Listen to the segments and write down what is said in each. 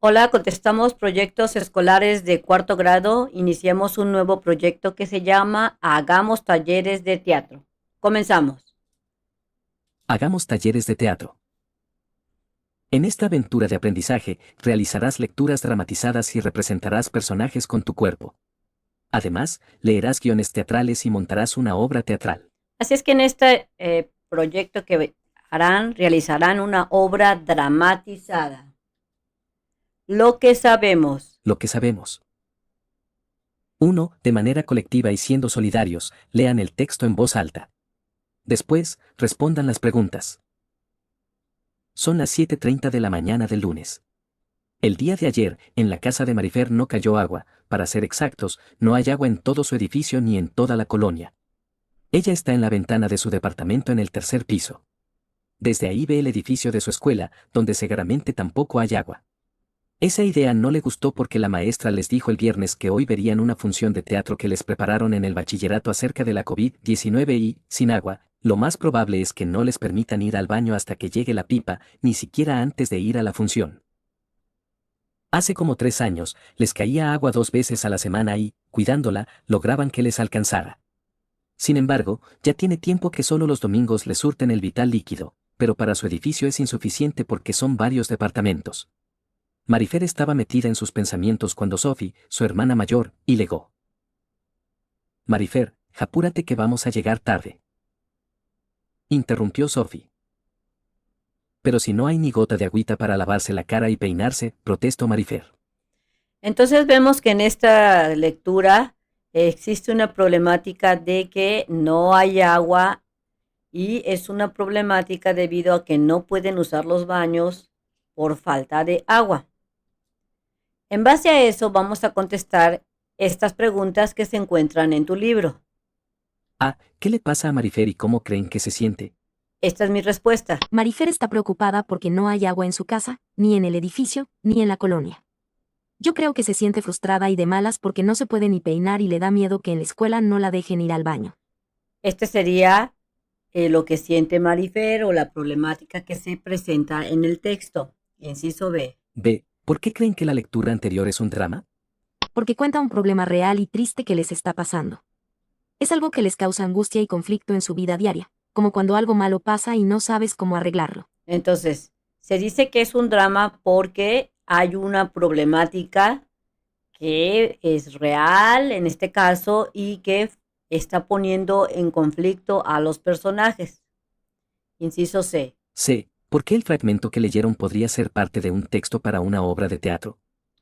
Hola, contestamos proyectos escolares de cuarto grado. Iniciamos un nuevo proyecto que se llama Hagamos talleres de teatro. Comenzamos. Hagamos talleres de teatro. En esta aventura de aprendizaje, realizarás lecturas dramatizadas y representarás personajes con tu cuerpo. Además, leerás guiones teatrales y montarás una obra teatral. Así es que en este proyecto que realizarán una obra dramatizada. Lo que sabemos. Lo que sabemos. 1. De manera colectiva y siendo solidarios, lean el texto en voz alta. Después, respondan las preguntas. Son las 7:30 de la mañana del lunes. El día de ayer, en la casa de Marifer no cayó agua, para ser exactos, no hay agua en todo su edificio ni en toda la colonia. Ella está en la ventana de su departamento en el tercer piso. Desde ahí ve el edificio de su escuela, donde seguramente tampoco hay agua. Esa idea no le gustó porque la maestra les dijo el viernes que hoy verían una función de teatro que les prepararon en el bachillerato acerca de la COVID-19 y, sin agua, lo más probable es que no les permitan ir al baño hasta que llegue la pipa, ni siquiera antes de ir a la función. Hace como 3 años, les caía agua 2 veces a la semana y, cuidándola, lograban que les alcanzara. Sin embargo, ya tiene tiempo que solo los domingos les surten el vital líquido, pero para su edificio es insuficiente porque son varios departamentos. Marifer estaba metida en sus pensamientos cuando Sophie, su hermana mayor, legó. Marifer, apúrate que vamos a llegar tarde. Interrumpió Sophie. Pero si no hay ni gota de agüita para lavarse la cara y peinarse, protestó Marifer. Entonces vemos que en esta lectura existe una problemática de que no hay agua y es una problemática debido a que no pueden usar los baños por falta de agua. En base a eso vamos a contestar estas preguntas que se encuentran en tu libro. ¿Qué le pasa a Marifer y cómo creen que se siente? Esta es mi respuesta. Marifer está preocupada porque no hay agua en su casa, ni en el edificio, ni en la colonia. Yo creo que se siente frustrada y de malas porque no se puede ni peinar y le da miedo que en la escuela no la dejen ir al baño. Este sería lo que siente Marifer o la problemática que se presenta en el texto. Inciso B. B. ¿Por qué creen que la lectura anterior es un drama? Porque cuenta un problema real y triste que les está pasando. Es algo que les causa angustia y conflicto en su vida diaria, como cuando algo malo pasa y no sabes cómo arreglarlo. Entonces, se dice que es un drama porque hay una problemática que es real en este caso y que está poniendo en conflicto a los personajes. Inciso C. C. ¿Por qué el fragmento que leyeron podría ser parte de un texto para una obra de teatro?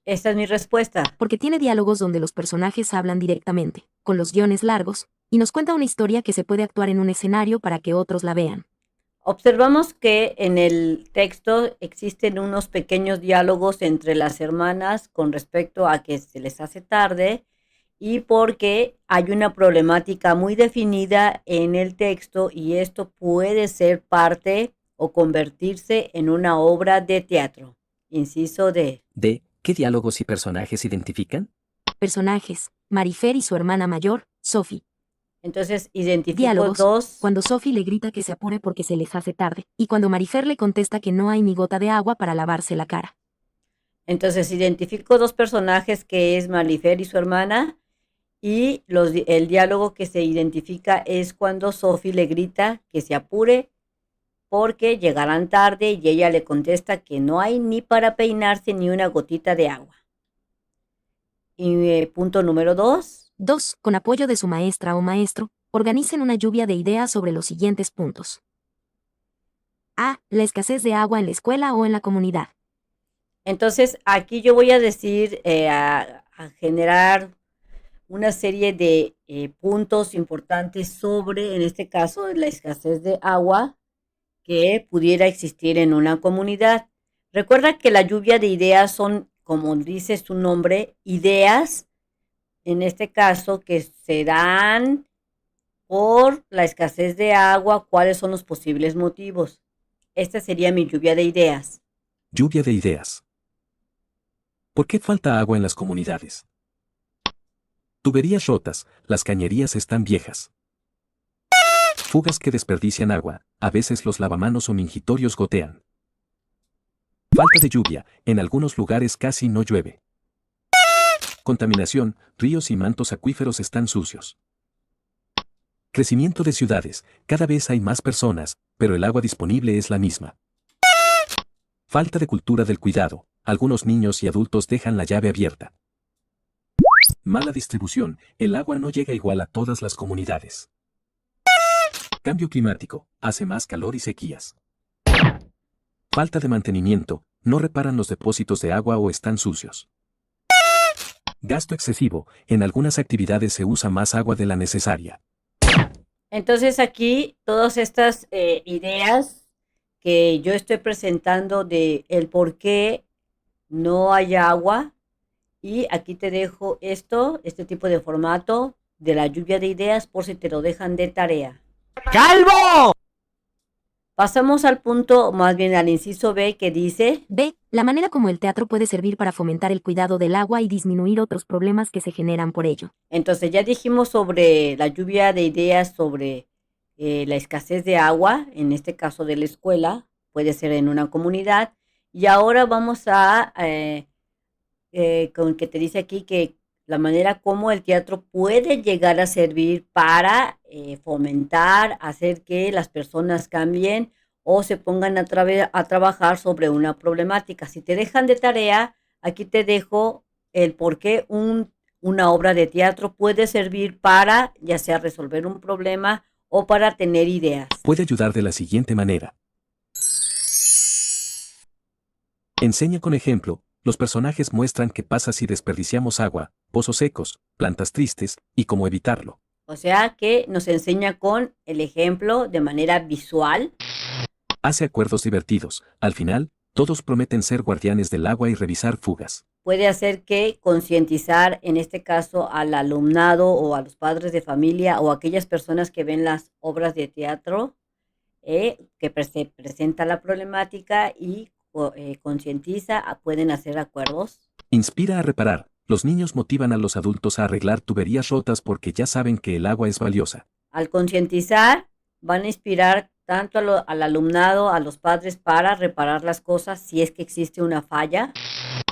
Esta es mi respuesta. Porque tiene diálogos donde los personajes hablan directamente, con los guiones largos, y nos cuenta una historia que se puede actuar en un escenario para que otros la vean. Observamos que en el texto existen unos pequeños diálogos entre las hermanas con respecto a que se les hace tarde y porque hay una problemática muy definida en el texto y esto puede ser parte o convertirse en una obra de teatro. Inciso D. D. ¿Qué diálogos y personajes identifican? Personajes: Marifer y su hermana mayor, Sophie. Entonces identifico Diálogos: dos. cuando Sophie le grita que se apure porque se les hace tarde, y cuando Marifer le contesta que no hay ni gota de agua para lavarse la cara. Entonces identifico dos personajes que es Marifer y su hermana y el diálogo que se identifica es cuando Sophie le grita que se apure porque llegarán tarde y ella le contesta que no hay ni para peinarse ni una gotita de agua. Y punto número 2. 2. Con apoyo de su maestra o maestro, organicen una lluvia de ideas sobre los siguientes puntos. A. La escasez de agua en la escuela o en la comunidad. Entonces aquí yo voy a decir, a generar una serie de puntos importantes sobre, en este caso, la escasez de agua que pudiera existir en una comunidad. Recuerda que la lluvia de ideas son, como dice su nombre, ideas, en este caso, que se dan por la escasez de agua, cuáles son los posibles motivos. Esta sería mi lluvia de ideas. Lluvia de ideas. ¿Por qué falta agua en las comunidades? Tuberías rotas, las cañerías están viejas. Fugas que desperdician agua, a veces los lavamanos o mingitorios gotean. Falta de lluvia, en algunos lugares casi no llueve. Contaminación, ríos y mantos acuíferos están sucios. Crecimiento de ciudades, cada vez hay más personas, pero el agua disponible es la misma. Falta de cultura del cuidado, algunos niños y adultos dejan la llave abierta. Mala distribución, el agua no llega igual a todas las comunidades. Cambio climático, hace más calor y sequías. Falta de mantenimiento, no reparan los depósitos de agua o están sucios. Gasto excesivo, en algunas actividades se usa más agua de la necesaria. Entonces aquí todas estas ideas que yo estoy presentando de el por qué no hay agua, y aquí te dejo este tipo de formato de la lluvia de ideas por si te lo dejan de tarea. ¡Calvo! Pasamos al punto, más bien al inciso B, que dice: B. La manera como el teatro puede servir para fomentar el cuidado del agua y disminuir otros problemas que se generan por ello. Entonces ya dijimos sobre la lluvia de ideas, sobre la escasez de agua, en este caso de la escuela, puede ser en una comunidad, y ahora vamos a, con que te dice aquí que la manera como el teatro puede llegar a servir para fomentar, hacer que las personas cambien o se pongan a trabajar sobre una problemática. Si te dejan de tarea, aquí te dejo el por qué una obra de teatro puede servir para ya sea resolver un problema o para tener ideas. Puede ayudar de la siguiente manera. Enseña con ejemplo, los personajes muestran qué pasa si desperdiciamos agua, pozos secos, plantas tristes, y cómo evitarlo. O sea que nos enseña con el ejemplo de manera visual. Hace acuerdos divertidos, al final, todos prometen ser guardianes del agua y revisar fugas. Puede hacer que concientizar, en este caso, al alumnado o a los padres de familia o a aquellas personas que ven las obras de teatro, se presenta la problemática y concientiza, pueden hacer acuerdos. Inspira a reparar. Los niños motivan a los adultos a arreglar tuberías rotas porque ya saben que el agua es valiosa. Al concientizar, van a inspirar tanto al alumnado, a los padres para reparar las cosas si es que existe una falla.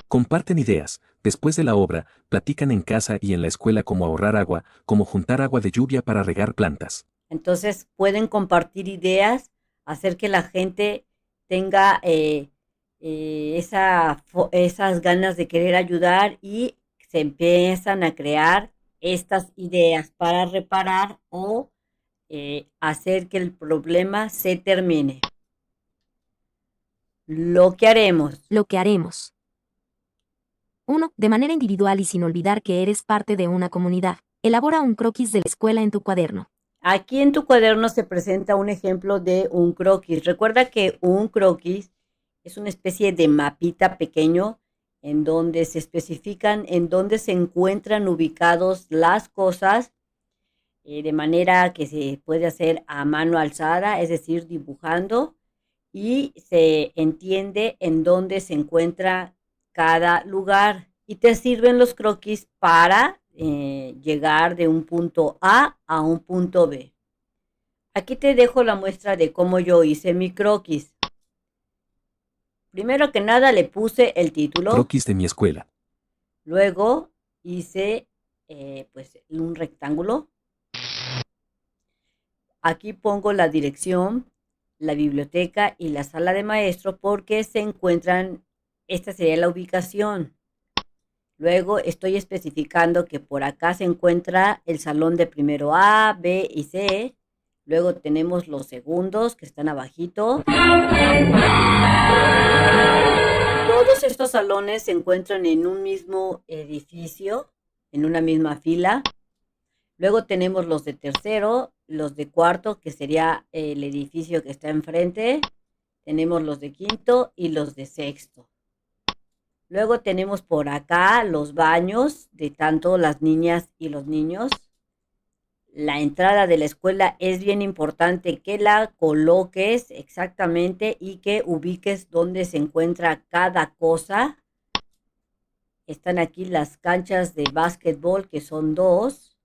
Comparten ideas. Después de la obra, platican en casa y en la escuela cómo ahorrar agua, cómo juntar agua de lluvia para regar plantas. Entonces pueden compartir ideas, hacer que la gente tenga esas ganas de querer ayudar y se empiezan a crear estas ideas para reparar o hacer que el problema se termine. Lo que haremos. Lo que haremos. 1. De manera individual y sin olvidar que eres parte de una comunidad. Elabora un croquis de la escuela en tu cuaderno. Aquí en tu cuaderno se presenta un ejemplo de un croquis. Recuerda que un croquis es una especie de mapita pequeño en donde se especifican en dónde se encuentran ubicados las cosas, de manera que se puede hacer a mano alzada, es decir, dibujando, y se entiende en dónde se encuentra cada lugar. Y te sirven los croquis para llegar de un punto A a un punto B. Aquí te dejo la muestra de cómo yo hice mi croquis. Primero que nada le puse el título. Croquis de mi escuela. Luego hice pues un rectángulo. Aquí pongo la dirección, la biblioteca y la sala de maestro porque se encuentran, esta sería la ubicación. Luego estoy especificando que por acá se encuentra el salón de primero A, B y C. Luego tenemos los segundos que están abajito. Todos estos salones se encuentran en un mismo edificio, en una misma fila. Luego tenemos los de tercero, los de cuarto, que sería el edificio que está enfrente. Tenemos los de quinto y los de sexto. Luego tenemos por acá los baños de tanto las niñas y los niños. La entrada de la escuela es bien importante que la coloques exactamente y que ubiques dónde se encuentra cada cosa. Están aquí las canchas de básquetbol, que son 2.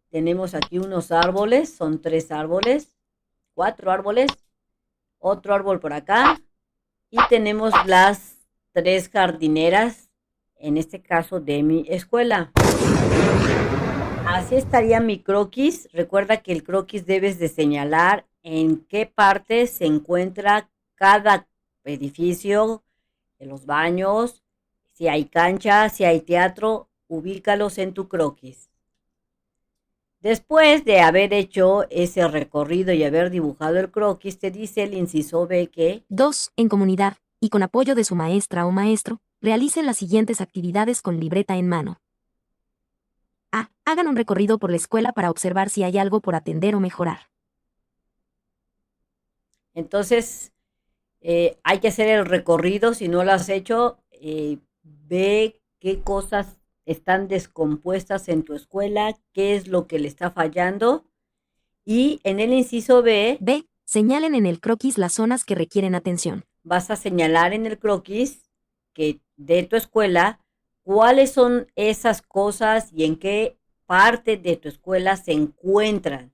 Tenemos aquí unos árboles, son 3 árboles, 4 árboles. Otro árbol por acá y tenemos las 3 jardineras, en este caso de mi escuela. Así estaría mi croquis. Recuerda que el croquis debes de señalar en qué parte se encuentra cada edificio, en los baños, si hay cancha, si hay teatro, ubícalos en tu croquis. Después de haber hecho ese recorrido y haber dibujado el croquis, te dice el inciso B que 2. En comunidad, y con apoyo de su maestra o maestro, realicen las siguientes actividades con libreta en mano. A. Hagan un recorrido por la escuela para observar si hay algo por atender o mejorar. entonces hay que hacer el recorrido. Si no lo has hecho, ve qué cosas están descompuestas en tu escuela, qué es lo que le está fallando. Y en el inciso B, B. Señalen en el croquis las zonas que requieren atención. vas a señalar en el croquis que de tu escuela cuáles son esas cosas y en qué parte de tu escuela se encuentran.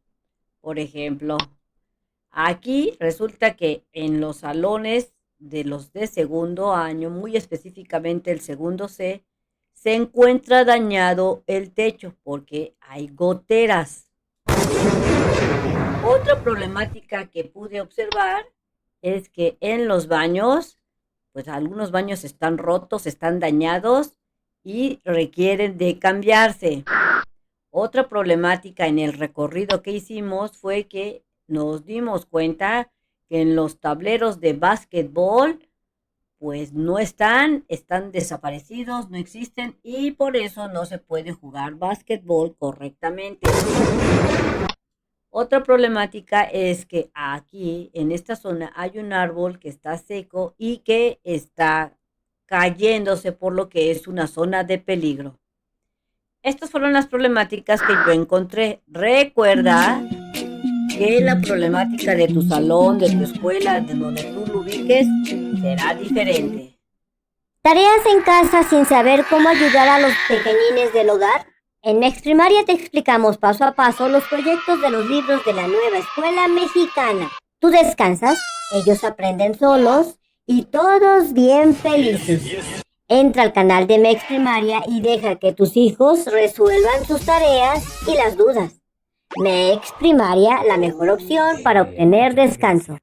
Por ejemplo, aquí resulta que en los salones de los de segundo año, muy específicamente el segundo C, se encuentra dañado el techo porque hay goteras. Otra problemática que pude observar es que en los baños, pues algunos baños están rotos, están dañados y requieren de cambiarse. Otra problemática en el recorrido que hicimos fue que nos dimos cuenta que en los tableros de básquetbol, pues no están desaparecidos, no existen y por eso no se puede jugar básquetbol correctamente. Otra problemática es que aquí, en esta zona, hay un árbol que está seco y que está cayéndose, por lo que es una zona de peligro. Estas fueron las problemáticas que yo encontré. Recuerda que la problemática de tu salón, de tu escuela, de donde tú lo ubiques, será diferente. Tareas en casa sin saber cómo ayudar a los pequeñines del hogar. En Mex Primaria te explicamos paso a paso los proyectos de los libros de la nueva escuela mexicana. Tú descansas, ellos aprenden solos y todos bien felices. Entra al canal de Mex Primaria y deja que tus hijos resuelvan sus tareas y las dudas. Mex Primaria, la mejor opción para obtener descanso.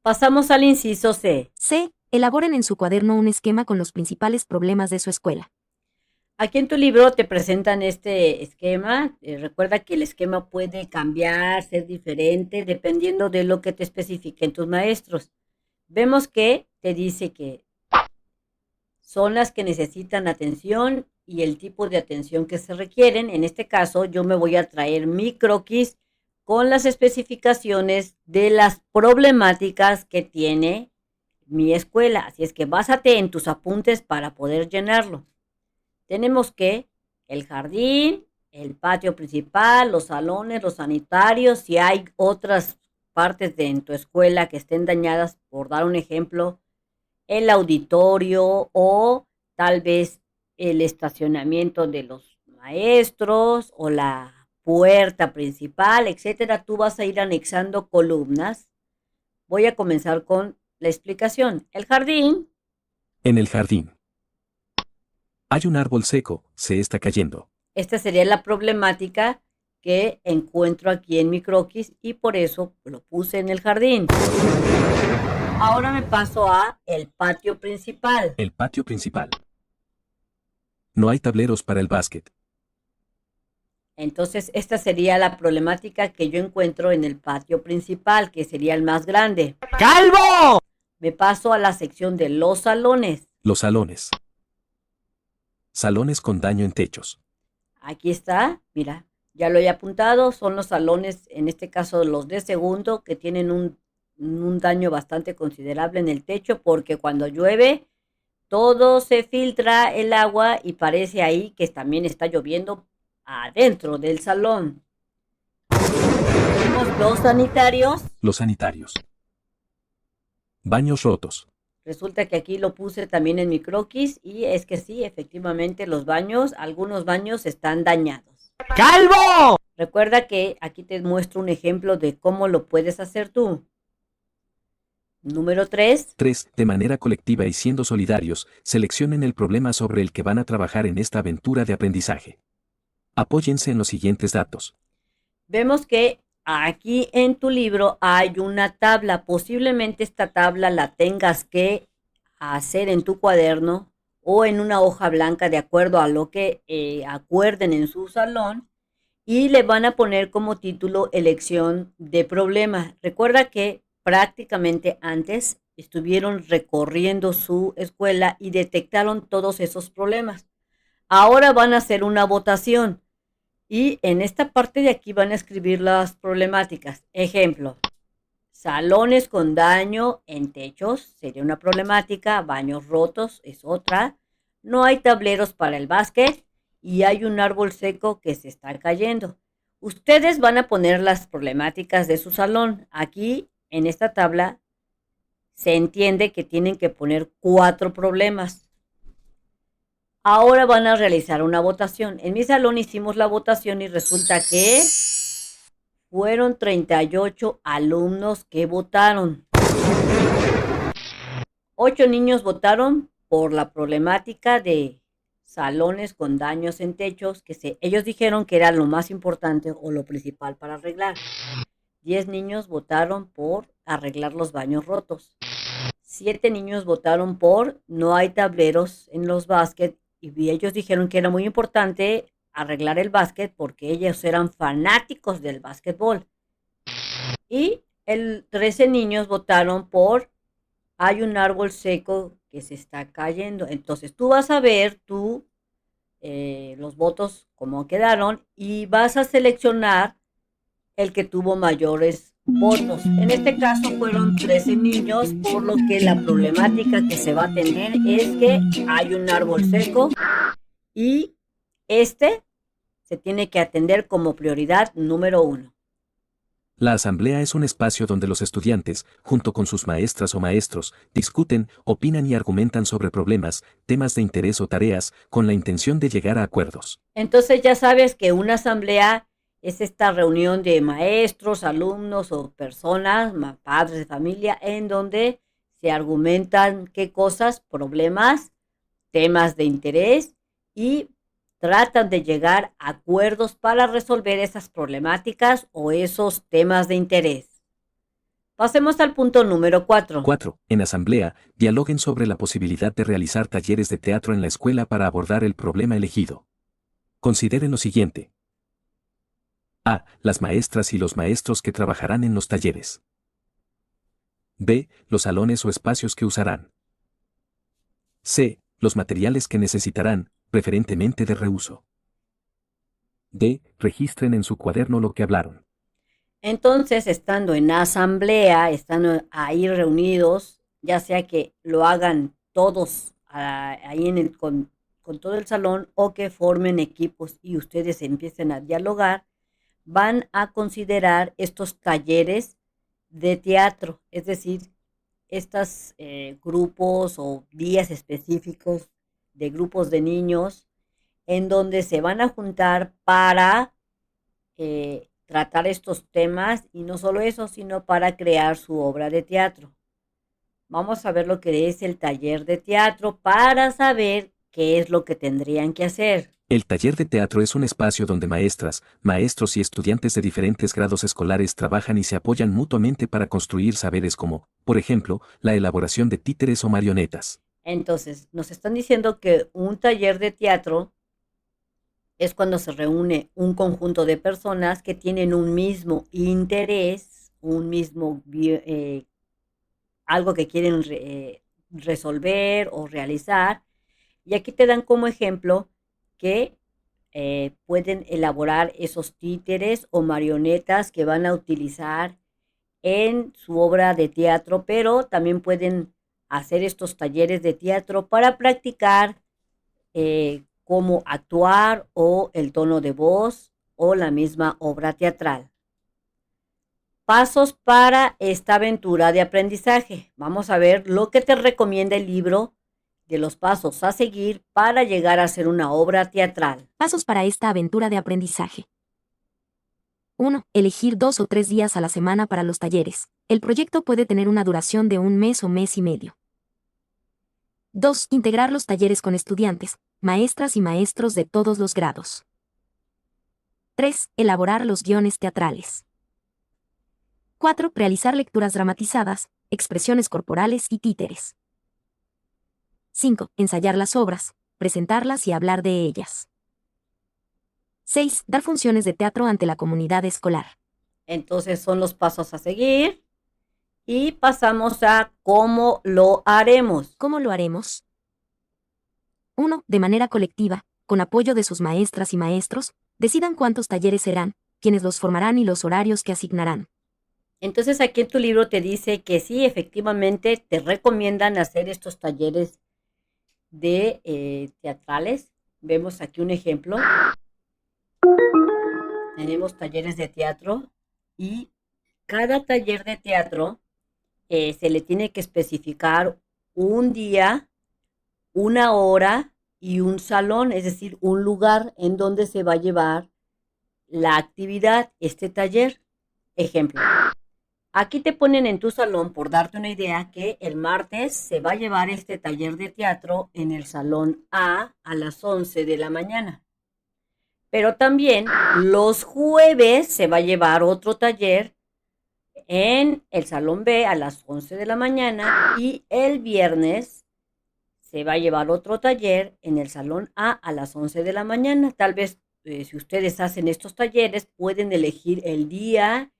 Pasamos al inciso C. C. Elaboren en su cuaderno un esquema con los principales problemas de su escuela. Aquí en tu libro te presentan este esquema. Recuerda que el esquema puede cambiar, ser diferente, dependiendo de lo que te especifiquen tus maestros. Vemos que te dice que son las que necesitan atención y el tipo de atención que se requieren. En este caso, yo me voy a traer mi croquis con las especificaciones de las problemáticas que tiene mi escuela. Así es que básate en tus apuntes para poder llenarlo. Tenemos que el jardín, el patio principal, los salones, los sanitarios, si hay otras partes en tu escuela que estén dañadas, por dar un ejemplo, el auditorio o tal vez el estacionamiento de los maestros o la puerta principal, etcétera. Tú vas a ir anexando columnas. Voy a comenzar con la explicación. El jardín. En el jardín. Hay un árbol seco, se está cayendo. Esta sería la problemática que encuentro aquí en mi croquis y por eso lo puse en el jardín. Ahora me paso a el patio principal. El patio principal. No hay tableros para el básquet. Entonces, esta sería la problemática que yo encuentro en el patio principal, que sería el más grande. ¡Calvo! Me paso a la sección de los salones. Los salones. Salones con daño en techos. Aquí está, mira, ya lo he apuntado, son los salones, en este caso los de segundo, que tienen un daño bastante considerable en el techo, porque cuando llueve, todo se filtra el agua y parece ahí que también está lloviendo adentro del salón. Tenemos los sanitarios. Los sanitarios. Baños rotos. Resulta que aquí lo puse también en mi croquis y es que sí, efectivamente los baños, algunos baños están dañados. ¡Calvo! Recuerda que aquí te muestro un ejemplo de cómo lo puedes hacer tú. Número 3. 3. De manera colectiva y siendo solidarios, seleccionen el problema sobre el que van a trabajar en esta aventura de aprendizaje. Apóyense en los siguientes datos. Vemos que aquí en tu libro hay una tabla. Posiblemente esta tabla la tengas que hacer en tu cuaderno o en una hoja blanca de acuerdo a lo que acuerden en su salón y le van a poner como título elección de problema. Recuerda que prácticamente antes estuvieron recorriendo su escuela y detectaron todos esos problemas. Ahora van a hacer una votación. Y en esta parte de aquí van a escribir las problemáticas. Ejemplo, salones con daño en techos sería una problemática, baños rotos es otra, no hay tableros para el básquet y hay un árbol seco que se está cayendo. Ustedes van a poner las problemáticas de su salón. Aquí en esta tabla se entiende que tienen que poner 4 problemas. Ahora van a realizar una votación. En mi salón hicimos la votación y resulta que fueron 38 alumnos que votaron. 8 niños votaron por la problemática de salones con daños en techos, que ellos dijeron que era lo más importante o lo principal para arreglar. 10 niños votaron por arreglar los baños rotos. 7 niños votaron por no hay tableros en los básquet y ellos dijeron que era muy importante arreglar el básquet porque ellos eran fanáticos del básquetbol. Y 13 niños votaron por hay un árbol seco que se está cayendo. Entonces tú vas a ver los votos cómo quedaron y vas a seleccionar el que tuvo mayores votos. En este caso fueron 13 niños, por lo que la problemática que se va a tener es que hay un árbol seco y este se tiene que atender como prioridad número 1. La asamblea es un espacio donde los estudiantes, junto con sus maestras o maestros, discuten, opinan y argumentan sobre problemas, temas de interés o tareas, con la intención de llegar a acuerdos. Entonces ya sabes que una asamblea es esta reunión de maestros, alumnos o personas, padres de familia, en donde se argumentan qué cosas, problemas, temas de interés y tratan de llegar a acuerdos para resolver esas problemáticas o esos temas de interés. Pasemos al punto número 4. 4. En asamblea, dialoguen sobre la posibilidad de realizar talleres de teatro en la escuela para abordar el problema elegido. Consideren lo siguiente. A. Las maestras y los maestros que trabajarán en los talleres. B. Los salones o espacios que usarán. C. Los materiales que necesitarán, preferentemente de reuso. D. Registren en su cuaderno lo que hablaron. Entonces, estando en asamblea, estando ahí reunidos, ya sea que lo hagan todos ahí con todo el salón o que formen equipos y ustedes empiecen a dialogar, van a considerar estos talleres de teatro, es decir, estos grupos o días específicos de grupos de niños en donde se van a juntar para tratar estos temas y no solo eso, sino para crear su obra de teatro. Vamos a ver lo que es el taller de teatro para saber qué es lo que tendrían que hacer. El taller de teatro es un espacio donde maestras, maestros y estudiantes de diferentes grados escolares trabajan y se apoyan mutuamente para construir saberes como, por ejemplo, la elaboración de títeres o marionetas. Entonces, nos están diciendo que un taller de teatro es cuando se reúne un conjunto de personas que tienen un mismo interés, algo que quieren resolver o realizar. Y aquí te dan como ejemplo que pueden elaborar esos títeres o marionetas que van a utilizar en su obra de teatro, pero también pueden hacer estos talleres de teatro para practicar cómo actuar o el tono de voz o la misma obra teatral. Pasos para esta aventura de aprendizaje. Vamos a ver lo que te recomienda el libro de los pasos a seguir para llegar a hacer una obra teatral. Pasos para esta aventura de aprendizaje. 1. Elegir 2 o 3 días a la semana para los talleres. El proyecto puede tener una duración de 1 mes o mes y medio. 2. Integrar los talleres con estudiantes, maestras y maestros de todos los grados. 3. Elaborar los guiones teatrales. 4. Realizar lecturas dramatizadas, expresiones corporales y títeres. 5. Ensayar las obras, presentarlas y hablar de ellas. 6. Dar funciones de teatro ante la comunidad escolar. Entonces son los pasos a seguir y pasamos a cómo lo haremos. ¿Cómo lo haremos? 1. De manera colectiva, con apoyo de sus maestras y maestros, decidan cuántos talleres serán, quiénes los formarán y los horarios que asignarán. Entonces aquí en tu libro te dice que sí, efectivamente te recomiendan hacer estos talleres de teatrales. Vemos aquí un ejemplo. Tenemos talleres de teatro y cada taller de teatro se le tiene que especificar un día, una hora y un salón, es decir, un lugar en donde se va a llevar la actividad, este taller. Ejemplo, aquí te ponen en tu salón, por darte una idea, que el martes se va a llevar este taller de teatro en el salón A las 11 de la mañana. Pero también los jueves se va a llevar otro taller en el salón B a las 11 de la mañana y el viernes se va a llevar otro taller en el salón A las 11 de la mañana. Tal vez si ustedes hacen estos talleres pueden elegir el día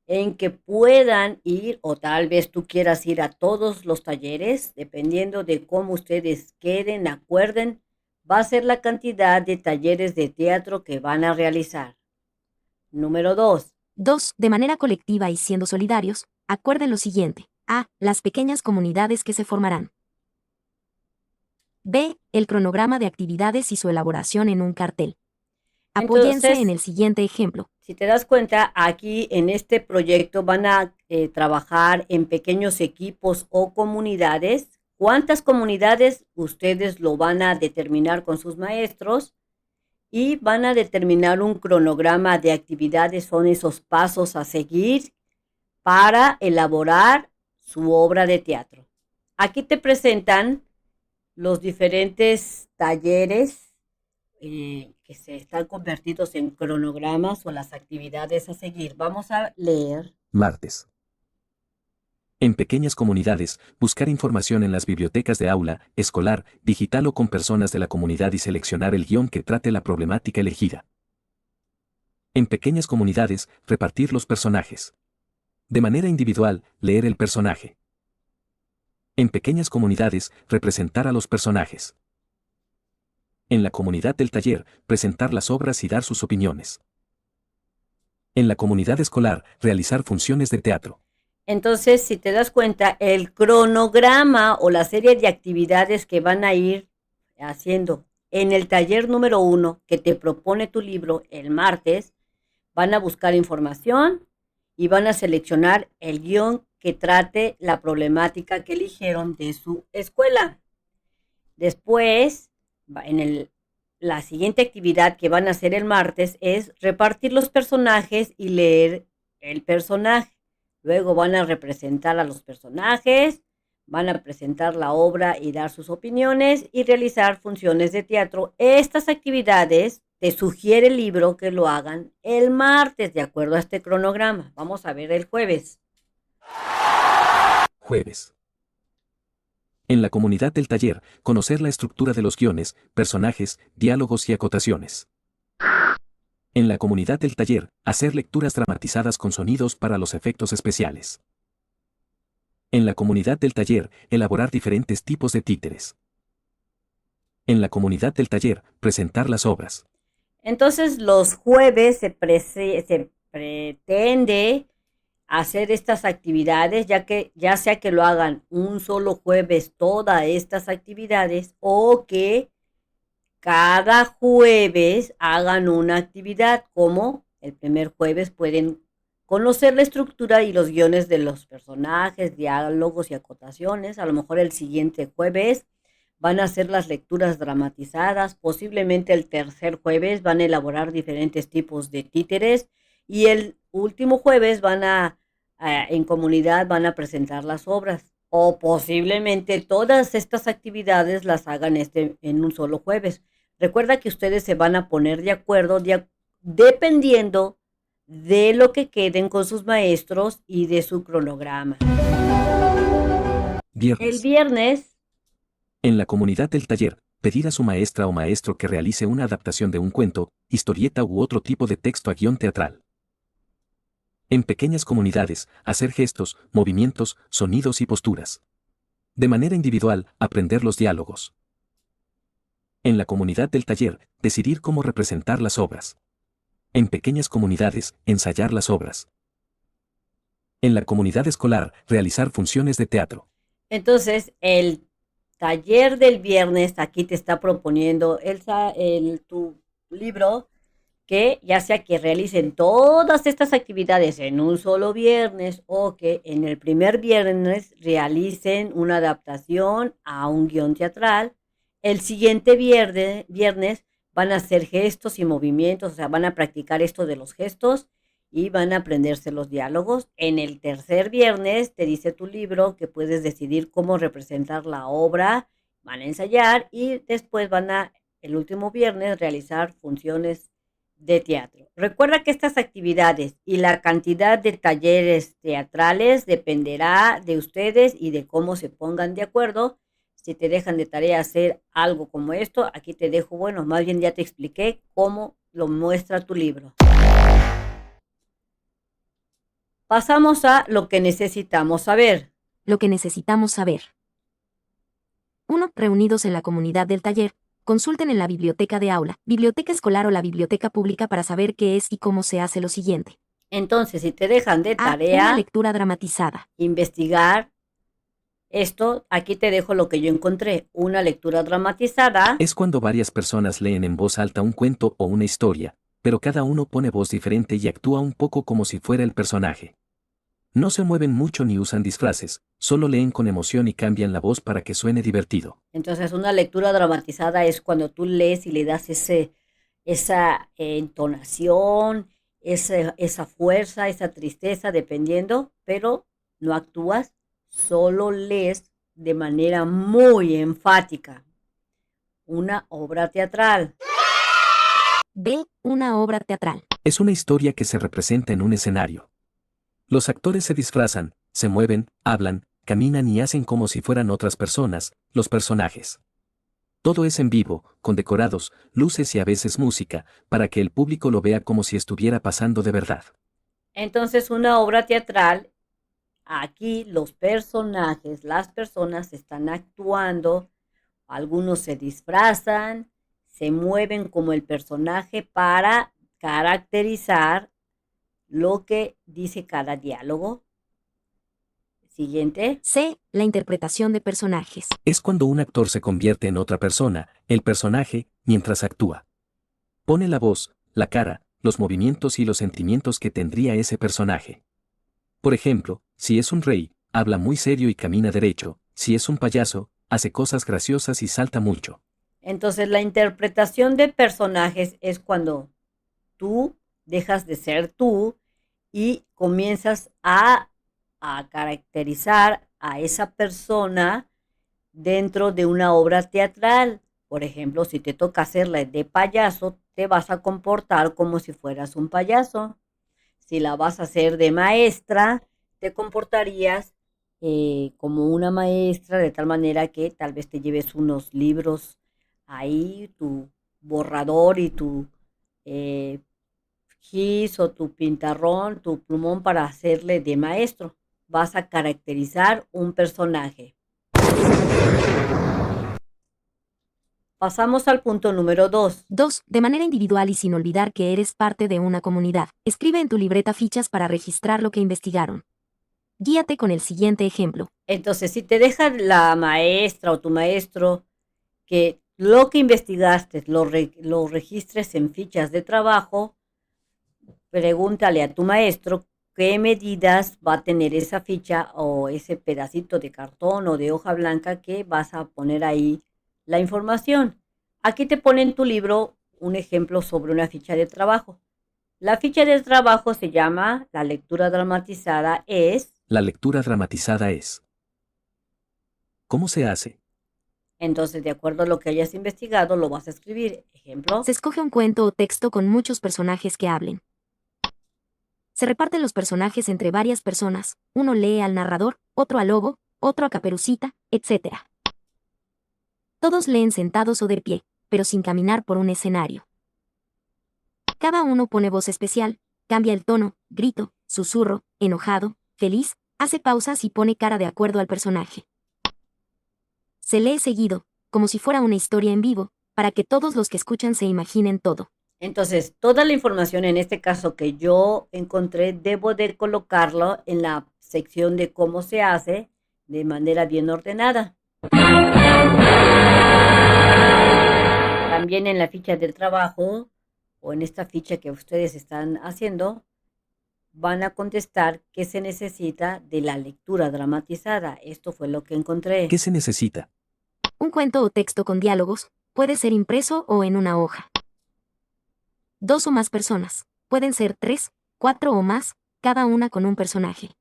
en que puedan ir o tal vez tú quieras ir a todos los talleres, dependiendo de cómo ustedes queden, acuerden, va a ser la cantidad de talleres de teatro que van a realizar. Número 2. 2. De manera colectiva y siendo solidarios, acuerden lo siguiente. A. Las pequeñas comunidades que se formarán. B. El cronograma de actividades y su elaboración en un cartel. Apóyense Entonces, en el siguiente ejemplo. si te das cuenta, aquí en este proyecto van a trabajar en pequeños equipos o comunidades. ¿Cuántas comunidades? Ustedes lo van a determinar con sus maestros y van a determinar un cronograma de actividades, son esos pasos a seguir para elaborar su obra de teatro. Aquí te presentan los diferentes talleres que se están convertidos en cronogramas o las actividades a seguir. Vamos a leer. Martes. En pequeñas comunidades, buscar información en las bibliotecas de aula, escolar, digital o con personas de la comunidad y seleccionar el guión que trate la problemática elegida. En pequeñas comunidades, repartir los personajes. De manera individual, leer el personaje. En pequeñas comunidades, representar a los personajes. En la comunidad del taller, presentar las obras y dar sus opiniones. En la comunidad escolar, realizar funciones de teatro. Entonces, si te das cuenta, el cronograma o la serie de actividades que van a ir haciendo en el taller número 1 que te propone tu libro el martes, van a buscar información y van a seleccionar el guión que trate la problemática que eligieron de su escuela. Después, la siguiente actividad que van a hacer el martes es repartir los personajes y leer el personaje. Luego van a representar a los personajes, van a presentar la obra y dar sus opiniones y realizar funciones de teatro. Estas actividades te sugiere el libro que lo hagan el martes de acuerdo a este cronograma. Vamos a ver el jueves. Jueves. En la comunidad del taller, conocer la estructura de los guiones, personajes, diálogos y acotaciones. En la comunidad del taller, hacer lecturas dramatizadas con sonidos para los efectos especiales. En la comunidad del taller, elaborar diferentes tipos de títeres. En la comunidad del taller, presentar las obras. Entonces los jueves se pretende hacer estas actividades, ya sea que lo hagan un solo jueves todas estas actividades o que cada jueves hagan una actividad, como el primer jueves pueden conocer la estructura y los guiones de los personajes, diálogos y acotaciones. A lo mejor el siguiente jueves van a hacer las lecturas dramatizadas, posiblemente el tercer jueves van a elaborar diferentes tipos de títeres y el último jueves van a en comunidad van a presentar las obras. O posiblemente todas estas actividades las hagan en un solo jueves. Recuerda que ustedes se van a poner de acuerdo dependiendo de lo que queden con sus maestros y de su cronograma. El Viernes. viernes, En la comunidad del taller, pedir a su maestra o maestro que realice una adaptación de un cuento, historieta u otro tipo de texto a guión teatral. En pequeñas comunidades, hacer gestos, movimientos, sonidos y posturas. De manera individual, aprender los diálogos. En la comunidad del taller, decidir cómo representar las obras. En pequeñas comunidades, ensayar las obras. En la comunidad escolar, realizar funciones de teatro. entonces el taller del viernes aquí te está proponiendo tu libro que ya sea que realicen todas estas actividades en un solo viernes o que en el primer viernes realicen una adaptación a un guión teatral, el siguiente viernes van a hacer gestos y movimientos, o sea, van a practicar esto de los gestos y van a aprenderse los diálogos. En el tercer viernes te dice tu libro que puedes decidir cómo representar la obra, van a ensayar y después el último viernes, realizar funciones de teatro. Recuerda que estas actividades y la cantidad de talleres teatrales dependerá de ustedes y de cómo se pongan de acuerdo. Si te dejan de tarea hacer algo como esto, aquí te dejo, bueno, más bien ya te expliqué cómo lo muestra tu libro. Pasamos a lo que necesitamos saber. Lo que necesitamos saber. 1. Reunidos en la comunidad del taller, consulten en la biblioteca de aula, biblioteca escolar o la biblioteca pública para saber qué es y cómo se hace lo siguiente. Entonces, si te dejan de A. Una tarea, lectura dramatizada. investigar esto, aquí te dejo lo que yo encontré. Una lectura dramatizada. Es cuando varias personas leen en voz alta un cuento o una historia, pero cada uno pone voz diferente y actúa un poco como si fuera el personaje. No se mueven mucho ni usan disfraces, solo leen con emoción y cambian la voz para que suene divertido. Entonces, una lectura dramatizada es cuando tú lees y le das esa entonación, esa fuerza, esa tristeza, dependiendo, pero no actúas, solo lees de manera muy enfática. Una obra teatral. B. Una obra teatral. Es una historia que se representa en un escenario. Los actores se disfrazan, se mueven, hablan, caminan y hacen como si fueran otras personas, los personajes. Todo es en vivo, con decorados, luces y a veces música, para que el público lo vea como si estuviera pasando de verdad. Entonces, una obra teatral, aquí los personajes, las personas están actuando, algunos se disfrazan, se mueven como el personaje para caracterizar lo que dice cada diálogo. Siguiente. C. La interpretación de personajes. Es cuando un actor se convierte en otra persona, el personaje, mientras actúa. Pone la voz, la cara, los movimientos y los sentimientos que tendría ese personaje. Por ejemplo, si es un rey, habla muy serio y camina derecho, si es un payaso, hace cosas graciosas y salta mucho. Entonces, la interpretación de personajes es cuando tú dejas de ser tú y comienzas a caracterizar a esa persona dentro de una obra teatral. Por ejemplo, si te toca hacerla de payaso, te vas a comportar como si fueras un payaso. Si la vas a hacer de maestra, te comportarías como una maestra, de tal manera que tal vez te lleves unos libros ahí, tu borrador y tu eh, gis o tu pintarrón, tu plumón para hacerle de maestro. Vas a caracterizar un personaje. Pasamos al punto número 2. 2. De manera individual y sin olvidar que eres parte de una comunidad. Escribe en tu libreta fichas para registrar lo que investigaron. Guíate con el siguiente ejemplo. Entonces, si te deja la maestra o tu maestro que lo que investigaste lo registres en fichas de trabajo, pregúntale a tu maestro qué medidas va a tener esa ficha o ese pedacito de cartón o de hoja blanca que vas a poner ahí la información. Aquí te pone en tu libro un ejemplo sobre una ficha de trabajo. La ficha del trabajo se llama La lectura dramatizada es. La lectura dramatizada es. ¿Cómo se hace? Entonces, de acuerdo a lo que hayas investigado, lo vas a escribir. Ejemplo. Se escoge un cuento o texto con muchos personajes que hablen. Se reparten los personajes entre varias personas. Uno lee al narrador, otro al lobo, otro a Caperucita, etc. Todos leen sentados o de pie, pero sin caminar por un escenario. Cada uno pone voz especial, cambia el tono, grito, susurro, enojado, feliz, hace pausas y pone cara de acuerdo al personaje. Se lee seguido, como si fuera una historia en vivo, para que todos los que escuchan se imaginen todo. Entonces, toda la información, en este caso que yo encontré, debo de colocarlo en la sección de cómo se hace de manera bien ordenada. También en la ficha del trabajo o en esta ficha que ustedes están haciendo, van a contestar qué se necesita de la lectura dramatizada. Esto fue lo que encontré. ¿Qué se necesita? Un cuento o texto con diálogos, puede ser impreso o en una hoja. 2 o más personas, pueden ser 3, 4 o más, cada una con un personaje.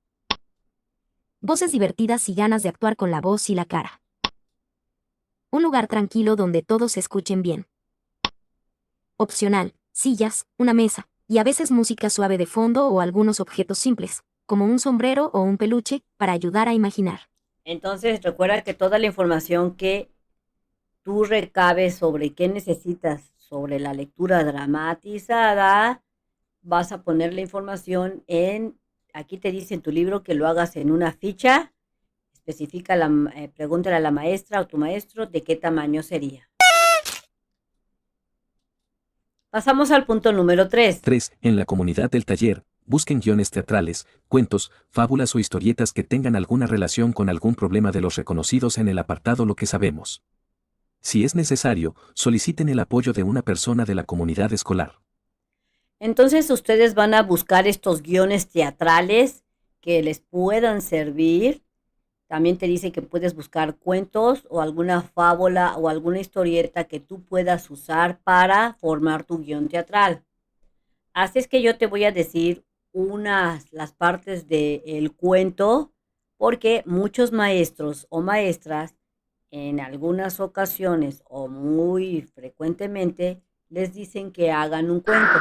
Voces divertidas y ganas de actuar con la voz y la cara. Un lugar tranquilo donde todos se escuchen bien. Opcional, sillas, una mesa, y a veces música suave de fondo o algunos objetos simples, como un sombrero o un peluche, para ayudar a imaginar. Entonces, recuerda que toda la información que tú recabes sobre qué necesitas sobre la lectura dramatizada, vas a poner la información aquí te dice en tu libro que lo hagas en una ficha, pregúntale a la maestra o tu maestro de qué tamaño sería. Pasamos al punto número 3. 3. En la comunidad del taller, busquen guiones teatrales, cuentos, fábulas o historietas que tengan alguna relación con algún problema de los reconocidos en el apartado Lo que sabemos. Si es necesario, soliciten el apoyo de una persona de la comunidad escolar. Entonces ustedes van a buscar estos guiones teatrales que les puedan servir. También te dice que puedes buscar cuentos o alguna fábula o alguna historieta que tú puedas usar para formar tu guión teatral. Así es que yo te voy a decir las partes del cuento, porque muchos maestros o maestras en algunas ocasiones o muy frecuentemente les dicen que hagan un cuento.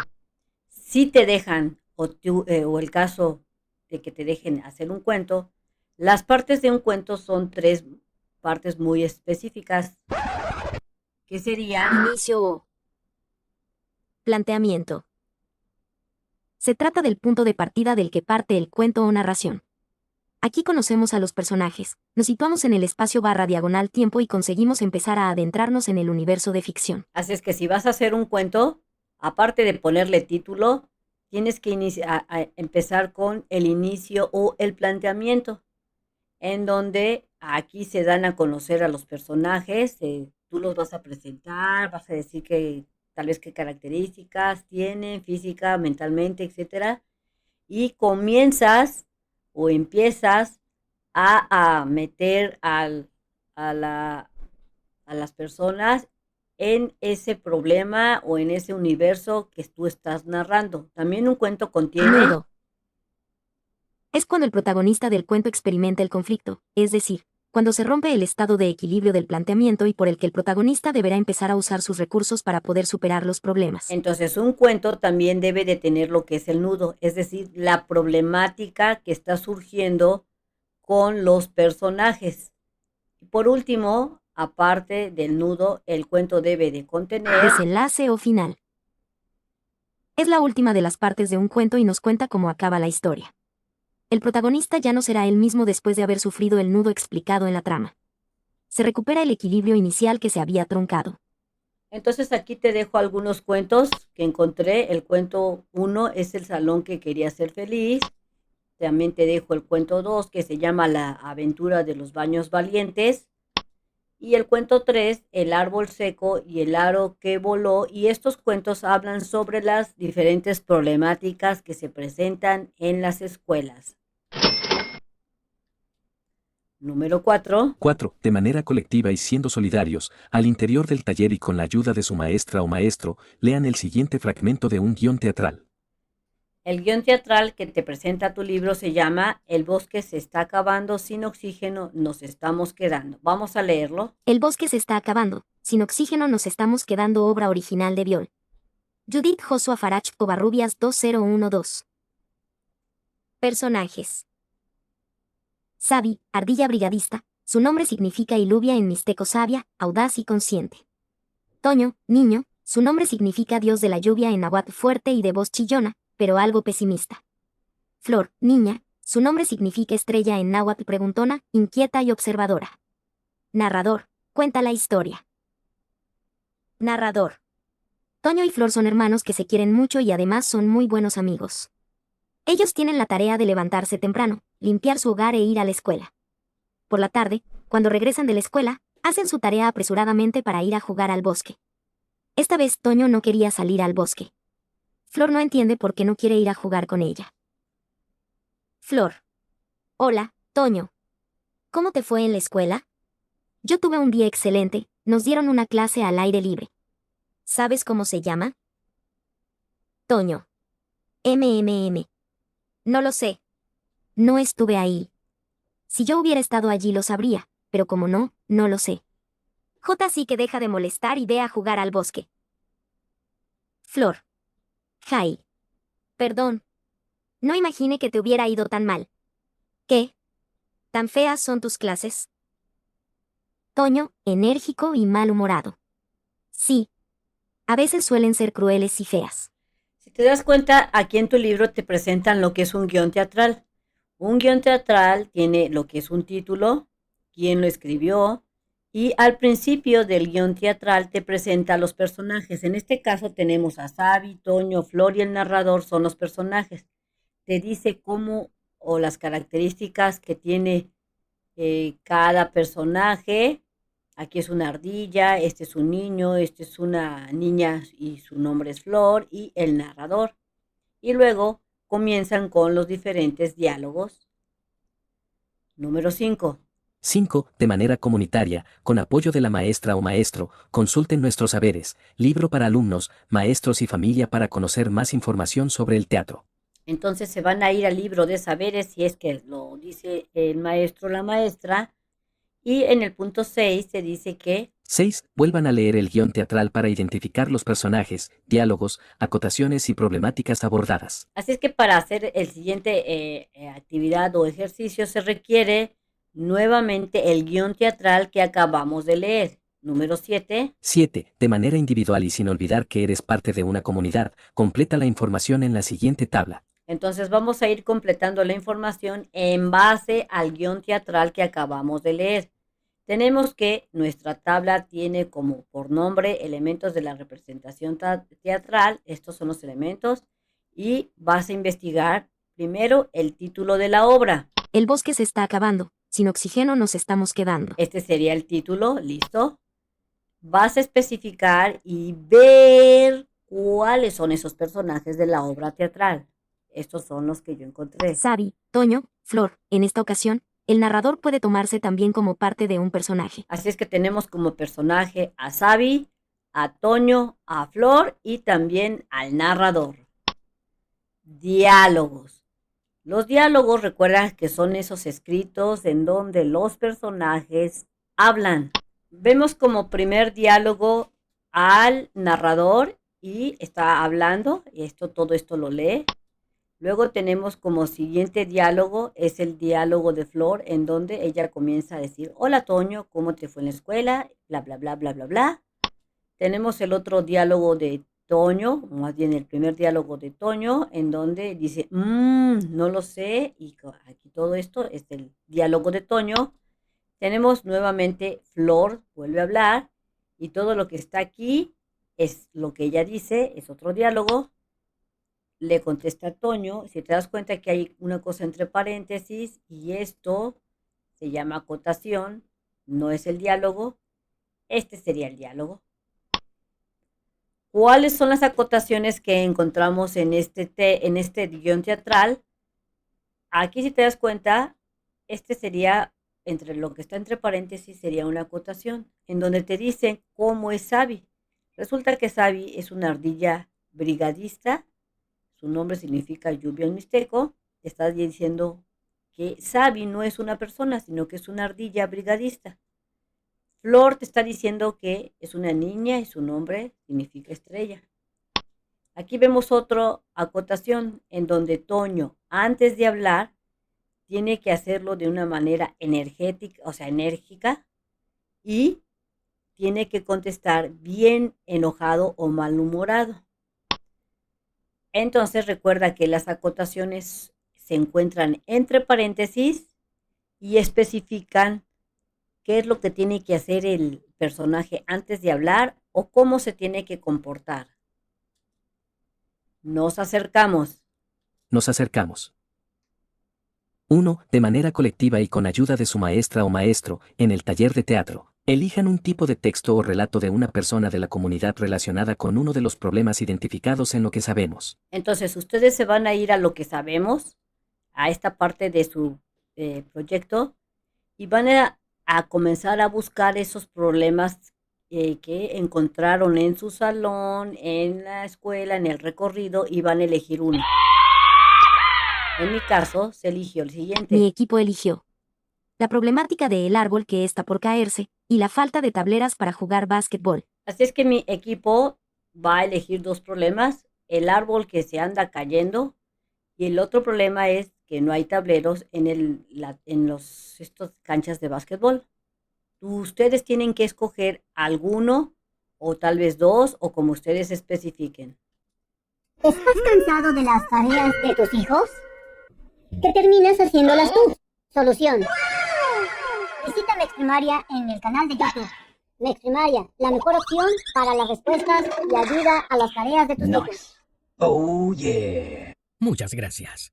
Si te dejan, o el caso de que te dejen hacer un cuento, las partes de un cuento son 3 partes muy específicas, que serían. Inicio o planteamiento. Se trata del punto de partida del que parte el cuento o narración. Aquí conocemos a los personajes, nos situamos en el espacio / tiempo y conseguimos empezar a adentrarnos en el universo de ficción. Así es que si vas a hacer un cuento, aparte de ponerle título, tienes que empezar con el inicio o el planteamiento, en donde aquí se dan a conocer a los personajes, tú los vas a presentar, vas a decir que tal vez qué características tienen, física, mentalmente, etcétera, y comienzas o empiezas a meter a las personas en ese problema o en ese universo que tú estás narrando. También un cuento contiene. Nudo. Es cuando el protagonista del cuento experimenta el conflicto, es decir, cuando se rompe el estado de equilibrio del planteamiento y por el que el protagonista deberá empezar a usar sus recursos para poder superar los problemas. Entonces, un cuento también debe de tener lo que es el nudo, es decir, la problemática que está surgiendo con los personajes. Y por último, aparte del nudo, el cuento debe de contener. Desenlace o final. Es la última de las partes de un cuento y nos cuenta cómo acaba la historia. El protagonista ya no será el mismo después de haber sufrido el nudo explicado en la trama. Se recupera el equilibrio inicial que se había truncado. Entonces aquí te dejo algunos cuentos que encontré. El cuento 1 es El salón que quería ser feliz. También te dejo el cuento 2 que se llama La aventura de los baños valientes. Y el cuento 3, El árbol seco y el aro que voló. Y estos cuentos hablan sobre las diferentes problemáticas que se presentan en las escuelas. Número 4. 4. De manera colectiva y siendo solidarios, al interior del taller y con la ayuda de su maestra o maestro, lean el siguiente fragmento de un guión teatral. El guión teatral que te presenta tu libro se llama El bosque se está acabando, sin oxígeno nos estamos quedando. Vamos a leerlo. El bosque se está acabando. Sin oxígeno nos estamos quedando. Obra original de Biol. Judith Joshua Farach Covarrubias 2012. Personajes. Sabi, ardilla brigadista. Su nombre significa iluvia en mixteco sabia, audaz y consciente. Toño, niño. Su nombre significa dios de la lluvia en náhuatl, fuerte y de voz chillona, pero algo pesimista. Flor, niña. Su nombre significa estrella en náhuatl, preguntona, inquieta y observadora. Narrador. Cuenta la historia. Narrador. Toño y Flor son hermanos que se quieren mucho y además son muy buenos amigos. Ellos tienen la tarea de levantarse temprano, limpiar su hogar e ir a la escuela. Por la tarde, cuando regresan de la escuela, hacen su tarea apresuradamente para ir a jugar al bosque. Esta vez Toño no quería salir al bosque. Flor no entiende por qué no quiere ir a jugar con ella. Flor. Hola, Toño. ¿Cómo te fue en la escuela? Yo tuve un día excelente, nos dieron una clase al aire libre. ¿Sabes cómo se llama? Toño. MMM. No lo sé. No estuve ahí. Si yo hubiera estado allí lo sabría, pero como no, no lo sé. J sí que deja de molestar y ve a jugar al bosque. Flor. Jai. Perdón. No imaginé que te hubiera ido tan mal. ¿Qué? ¿Tan feas son tus clases? Toño, enérgico y malhumorado. Sí. A veces suelen ser crueles y feas. Si te das cuenta, aquí en tu libro te presentan lo que es un guión teatral. Un guión teatral tiene lo que es un título, quién lo escribió, y al principio del guión teatral te presenta a los personajes. En este caso tenemos a Sabi, Toño, Flor y el narrador son los personajes. Te dice cómo o las características que tiene cada personaje. Aquí es una ardilla, este es un niño, este es una niña y su nombre es Flor y el narrador. Y luego comienzan con los diferentes diálogos. Número 5. 5. De manera comunitaria, con apoyo de la maestra o maestro, consulten nuestros saberes, libro para alumnos, maestros y familia para conocer más información sobre el teatro. Entonces se van a ir al libro de saberes si es que lo dice el maestro o la maestra. Y en el punto 6 se dice que 6. Vuelvan a leer el guión teatral para identificar los personajes, diálogos, acotaciones y problemáticas abordadas. así es que para hacer el siguiente actividad o ejercicio se requiere nuevamente el guión teatral que acabamos de leer. Número 7. 7. De manera individual y sin olvidar que eres parte de una comunidad, completa la información en la siguiente tabla. Entonces vamos a ir completando la información en base al guión teatral que acabamos de leer. Tenemos que nuestra tabla tiene como por nombre elementos de la representación teatral. Estos son los elementos. Y vas a investigar primero el título de la obra. El bosque se está acabando. Sin oxígeno nos estamos quedando. Este sería el título, ¿listo? Vas a especificar y ver cuáles son esos personajes de la obra teatral. Estos son los que yo encontré. Sabi, Toño, Flor. En esta ocasión, el narrador puede tomarse también como parte de un personaje. Así es que tenemos como personaje a Sabi, a Toño, a Flor y también al narrador. Diálogos. Los diálogos, recuerda que son esos escritos en donde los personajes hablan. Vemos como primer diálogo al narrador y está hablando, y todo esto lo lee. Luego tenemos como siguiente diálogo, es el diálogo de Flor, en donde ella comienza a decir, hola Toño, ¿cómo te fue en la escuela? Bla, bla, bla, bla, bla, bla. Tenemos el otro diálogo de Toño, más bien el primer diálogo de Toño, en donde dice, no lo sé, y aquí todo esto es el diálogo de Toño. Tenemos nuevamente Flor, vuelve a hablar, y todo lo que está aquí es lo que ella dice, es otro diálogo. Le contesta Toño, si te das cuenta que hay una cosa entre paréntesis, y esto se llama acotación, no es el diálogo, este sería el diálogo. ¿Cuáles son las acotaciones que encontramos en este guión teatral? Aquí si te das cuenta, este sería, entre lo que está entre paréntesis, sería una acotación, en donde te dice cómo es Sabi. Resulta que Sabi es una ardilla brigadista, su nombre significa lluvia en mixteco, te está diciendo que Sabi no es una persona, sino que es una ardilla brigadista. Flor te está diciendo que es una niña y su nombre significa estrella. Aquí vemos otra acotación en donde Toño, antes de hablar, tiene que hacerlo de una manera energética, o sea, enérgica, y tiene que contestar bien enojado o malhumorado. Entonces recuerda que las acotaciones se encuentran entre paréntesis y especifican qué es lo que tiene que hacer el personaje antes de hablar o cómo se tiene que comportar. Nos acercamos. Nos acercamos. 1. De manera colectiva y con ayuda de su maestra o maestro, en el taller de teatro. Elijan un tipo de texto o relato de una persona de la comunidad relacionada con uno de los problemas identificados en lo que sabemos. Entonces, ustedes se van a ir a lo que sabemos, a esta parte de su proyecto, y van a comenzar a buscar esos problemas que encontraron en su salón, en la escuela, en el recorrido, y van a elegir uno. En mi caso, se eligió el Mi siguiente. equipo eligió la problemática del árbol que está por caerse y la falta de tableras para jugar básquetbol. Así es que mi equipo va a elegir dos problemas, el árbol que se anda cayendo y el otro problema es que no hay tableros en estos canchas de básquetbol. Ustedes tienen que escoger alguno o tal vez dos o como ustedes especifiquen. ¿Estás cansado de las tareas de tus hijos? ¿Que terminas haciéndolas tú? Solución. Visita Mexprimaria en el canal de YouTube. Mexprimaria, la mejor opción para las respuestas y ayuda a las tareas de tus hijos. Oh, yeah. Muchas gracias.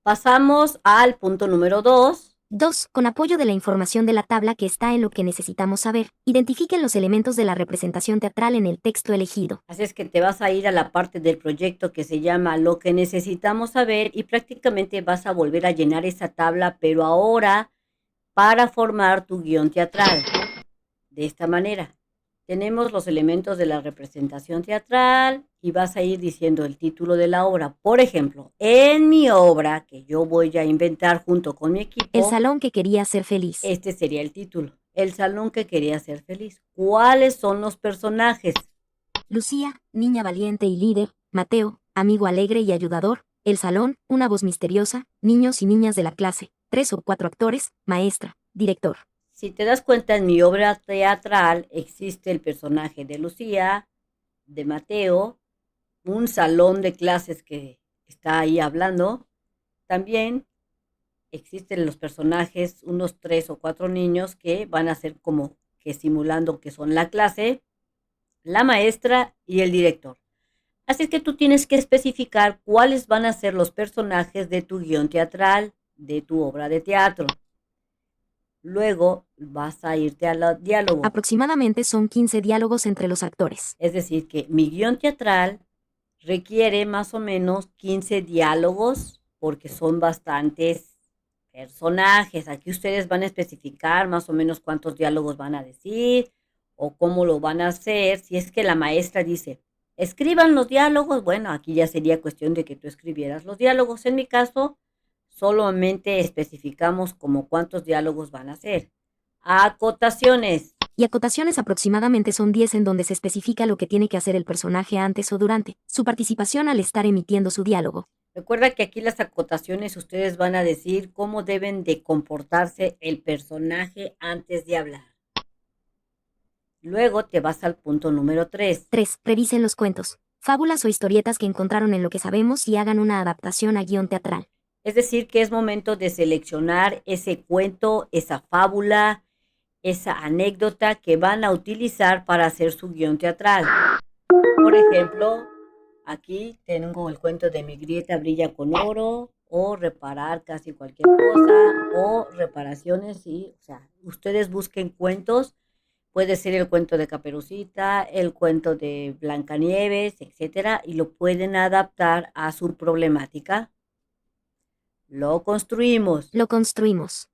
Pasamos al punto número 2. 2. Con apoyo de la información de la tabla que está en lo que necesitamos saber, identifiquen los elementos de la representación teatral en el texto elegido. Así es que te vas a ir a la parte del proyecto que se llama Lo que necesitamos saber y prácticamente vas a volver a llenar esa tabla, pero ahora para formar tu guión teatral. De esta manera, tenemos los elementos de la representación teatral y vas a ir diciendo el título de la obra. Por ejemplo, en mi obra, que yo voy a inventar junto con mi equipo, El salón que quería ser feliz. este sería el título. El salón que quería ser feliz. ¿Cuáles son los personajes? Lucía, niña valiente y líder. Mateo, amigo alegre y ayudador. El salón, una voz misteriosa. Niños y niñas de la clase. 3 o 4 actores. Maestra, director. Si te das cuenta, en mi obra teatral existe el personaje de Lucía, de Mateo, un salón de clases que está ahí hablando. También existen los personajes, unos 3 o 4 niños que van a ser como que simulando que son la clase, la maestra y el director. Así es que tú tienes que especificar cuáles van a ser los personajes de tu guión teatral, de tu obra de teatro. Luego vas a irte al diálogo. Aproximadamente son 15 diálogos entre los actores. Es decir, que mi guión teatral requiere más o menos 15 diálogos porque son bastantes personajes. Aquí ustedes van a especificar más o menos cuántos diálogos van a decir o cómo lo van a hacer. Si es que la maestra dice, escriban los diálogos, bueno, aquí ya sería cuestión de que tú escribieras los diálogos. En mi caso, solamente especificamos como cuántos diálogos van a hacer. Acotaciones. Y acotaciones aproximadamente son 10 en donde se especifica lo que tiene que hacer el personaje antes o durante su participación al estar emitiendo su diálogo. Recuerda que aquí las acotaciones ustedes van a decir cómo deben de comportarse el personaje antes de hablar. Luego te vas al punto número 3. 3. Revisen los cuentos, fábulas o historietas que encontraron en lo que sabemos y hagan una adaptación a guión teatral. Es decir, que es momento de seleccionar ese cuento, esa fábula, esa anécdota que van a utilizar para hacer su guión teatral. Por ejemplo, aquí tengo el cuento de Mi grieta brilla con oro, o reparar casi cualquier cosa, o reparaciones, y, o sea, ustedes busquen cuentos, puede ser el cuento de Caperucita, el cuento de Blancanieves, etcétera, y lo pueden adaptar a su problemática. Lo construimos. Lo construimos.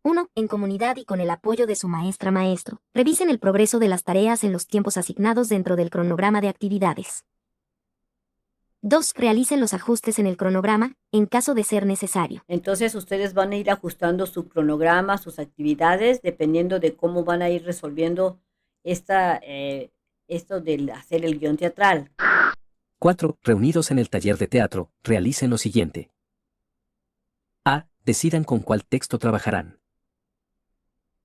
1. En comunidad y con el apoyo de su maestra-maestro, revisen el progreso de las tareas en los tiempos asignados dentro del cronograma de actividades. 2. Realicen los ajustes en el cronograma, en caso de ser necesario. Entonces ustedes van a ir ajustando su cronograma, sus actividades, dependiendo de cómo van a ir resolviendo esto de hacer el guión teatral. 4. Reunidos en el taller de teatro, realicen lo siguiente. A. Decidan con cuál texto trabajarán.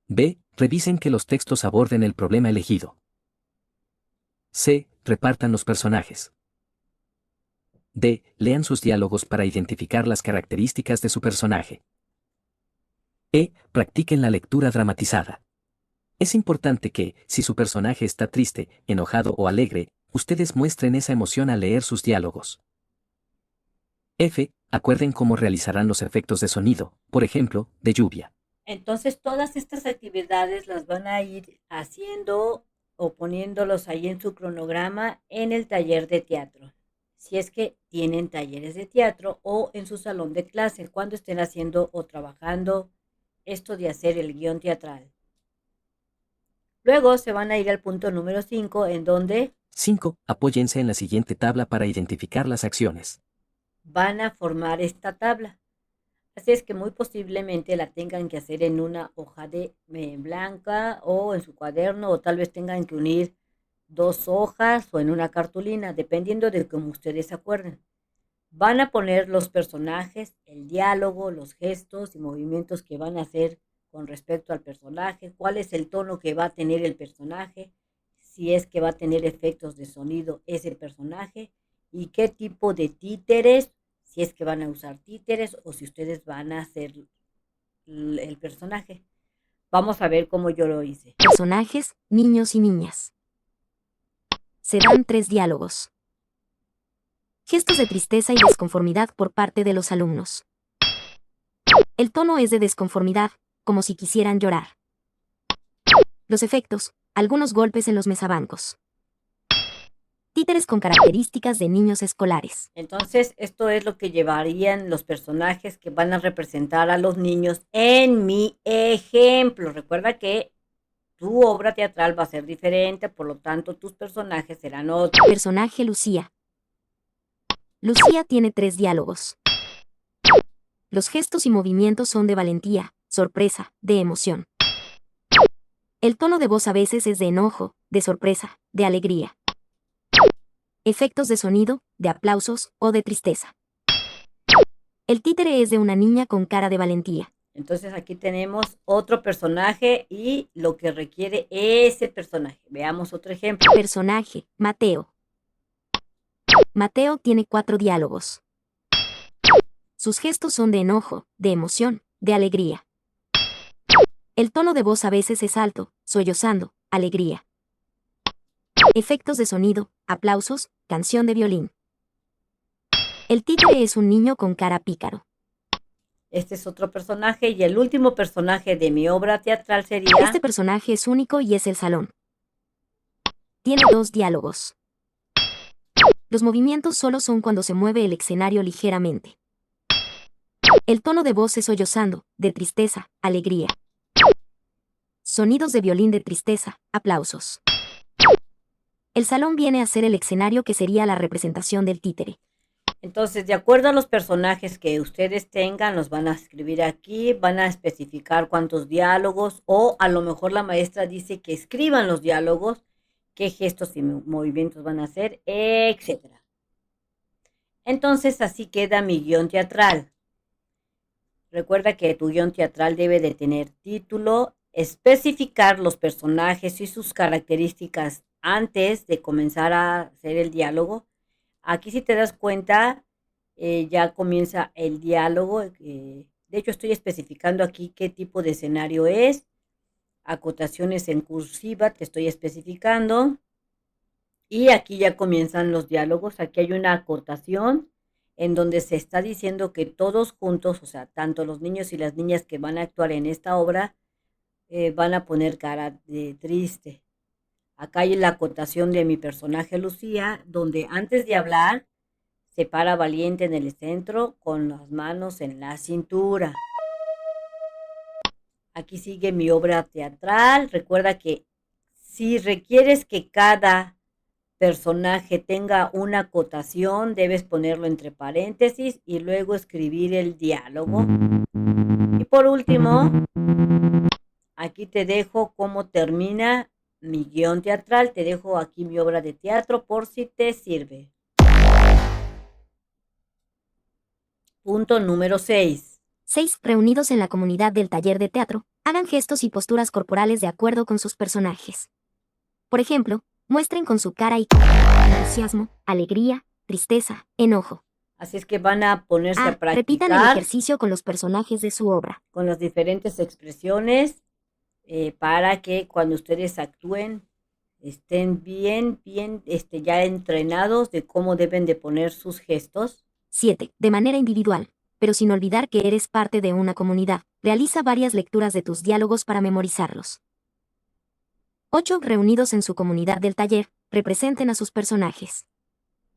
B. Revisen que los textos aborden el problema elegido. C. Repartan los personajes. D. Lean sus diálogos para identificar las características de su personaje. E. Practiquen la lectura dramatizada. Es importante que, si su personaje está triste, enojado o alegre, ustedes muestren esa emoción al leer sus diálogos. F. Acuerden cómo realizarán los efectos de sonido, por ejemplo, de lluvia. Entonces todas estas actividades las van a ir haciendo o poniéndolos ahí en su cronograma en el taller de teatro. Si es que tienen talleres de teatro o en su salón de clase, cuando estén haciendo o trabajando esto de hacer el guión teatral. Luego se van a ir al punto número 5, en donde 5. Apóyense en la siguiente tabla para identificar las acciones. van a formar esta tabla. Así es que muy posiblemente la tengan que hacer en una hoja de blanca o en su cuaderno, o tal vez tengan que unir 2 hojas o en una cartulina, dependiendo de cómo ustedes se acuerden. Van a poner los personajes, el diálogo, los gestos y movimientos que van a hacer con respecto al personaje, cuál es el tono que va a tener el personaje, si es que va a tener efectos de sonido ese personaje y qué tipo de títeres, si es que van a usar títeres o si ustedes van a hacer el personaje. Vamos a ver cómo yo lo hice. Personajes, niños y niñas. Se dan 3 diálogos. Gestos de tristeza y desconformidad por parte de los alumnos. El tono es de desconformidad, como si quisieran llorar. Los efectos, algunos golpes en los mesabancos. Títeres con características de niños escolares. Entonces, esto es lo que llevarían los personajes que van a representar a los niños en mi ejemplo. Recuerda que tu obra teatral va a ser diferente, por lo tanto, tus personajes serán otros. Personaje Lucía. Lucía tiene 3 diálogos. Los gestos y movimientos son de valentía, sorpresa, de emoción. El tono de voz a veces es de enojo, de sorpresa, de alegría. Efectos de sonido, de aplausos o de tristeza. El títere es de una niña con cara de valentía. Entonces aquí tenemos otro personaje y lo que requiere ese personaje. Veamos otro ejemplo. Personaje, Mateo. Mateo tiene 4 diálogos. Sus gestos son de enojo, de emoción, de alegría. El tono de voz a veces es alto, sollozando, alegría. Efectos de sonido, aplausos, canción de violín. El títere es un niño con cara pícaro. Este es otro personaje y el último personaje de mi obra teatral sería... Este personaje es único y es el salón. Tiene 2 diálogos. Los movimientos solo son cuando se mueve el escenario ligeramente. El tono de voz es sollozando, de tristeza, alegría. Sonidos de violín de tristeza, aplausos. El salón viene a ser el escenario que sería la representación del títere. Entonces, de acuerdo a los personajes que ustedes tengan, los van a escribir aquí, van a especificar cuántos diálogos o a lo mejor la maestra dice que escriban los diálogos, qué gestos y movimientos van a hacer, etc. Entonces, así queda mi guión teatral. Recuerda que tu guión teatral debe de tener título, especificar los personajes y sus características antes de comenzar a hacer el diálogo. Aquí si te das cuenta, ya comienza el diálogo. De hecho, estoy especificando aquí qué tipo de escenario es. Acotaciones en cursiva, te estoy especificando. Y aquí ya comienzan los diálogos. Aquí hay una acotación en donde se está diciendo que todos juntos, o sea, tanto los niños y las niñas que van a actuar en esta obra, van a poner cara de triste. Acá hay la acotación de mi personaje Lucía, donde antes de hablar se para valiente en el centro con las manos en la cintura. Aquí sigue mi obra teatral. Recuerda que si requieres que cada personaje tenga una acotación, debes ponerlo entre paréntesis y luego escribir el diálogo. Y por último, aquí te dejo cómo termina mi guión teatral, te dejo aquí mi obra de teatro por si te sirve. Punto número 6. 6. Reunidos en la comunidad del taller de teatro, hagan gestos y posturas corporales de acuerdo con sus personajes. Por ejemplo, muestren con su cara y entusiasmo, alegría, tristeza, enojo. Así es que van a ponerse a Repitan el practicar ejercicio con los personajes de su obra. con las diferentes expresiones para que cuando ustedes actúen estén bien, ya entrenados de cómo deben de poner sus gestos. 7. De manera individual, pero sin olvidar que eres parte de una comunidad. Realiza varias lecturas de tus diálogos para memorizarlos. 8. Reunidos en su comunidad del taller, representen a sus personajes.